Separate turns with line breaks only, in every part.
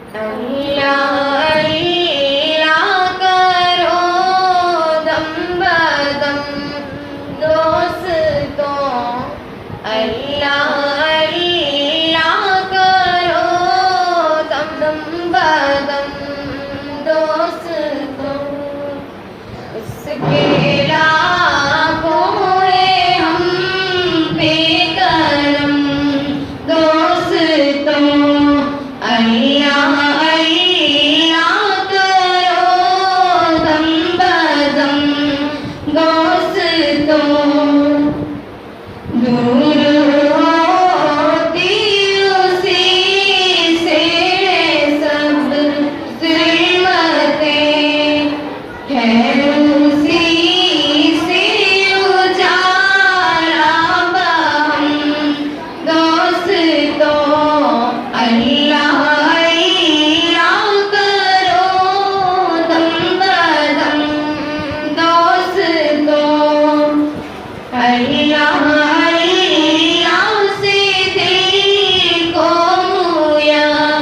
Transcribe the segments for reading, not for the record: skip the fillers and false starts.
अल्लाह अल्लाह करो दम बदम दोस्तों, अल्लाह अल्लाह करो दम बदम दोस्तों। उसके लाखों हैं हम पे करम दोस्तों, अल्लाह अल्लाह करो दम बदम दोस्तों। दूर होती उसी से सब ज़ुल्मतें, खैर उसी से उजाला बहम दोस्तों, अल्लाह अल्लाह करो दम बदम दोस्तों। अल्लाह अल्लाह से दिल को मुयस्सर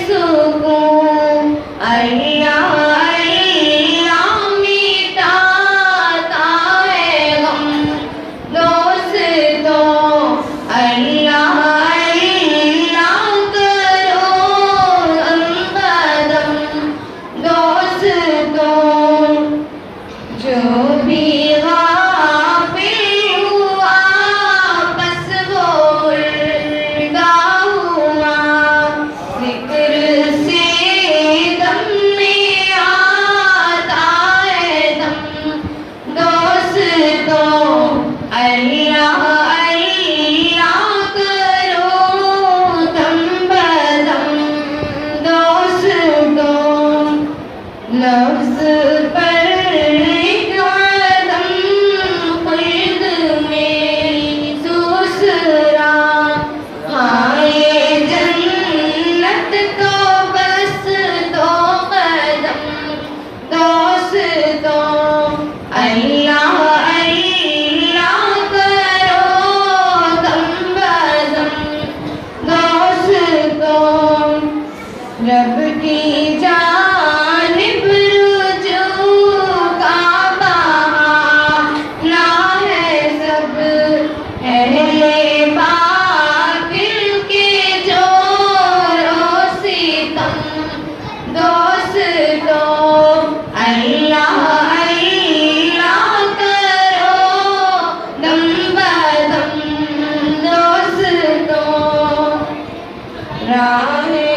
सुकून, अल्लाह अल्लाह मिटाता है गम दोस्तों, अल्लाह अल्लाह करो दम बदम दोस्तों। जो भी गाफिल हुआ बस वो मुर्गा हुआ, जिक्र से दम में आता है दम दोस्तों, अल्लाह अल्लाह करो दम बदम दोस्तों। लफ्ज़ पर एक कदम खुल्द मेरी दूसरा, हाँ ये जन्नत तो बस दो कदम दोस्तों, अल्लाह अल्लाह करो दम बदम दोस्तों। रब की जानिब रुजू का बहाना है सब, अहले बातिल के जोरो सितम दोस्तों, अल्लाह अल्लाह करो दम बदम दोस्तों। राहे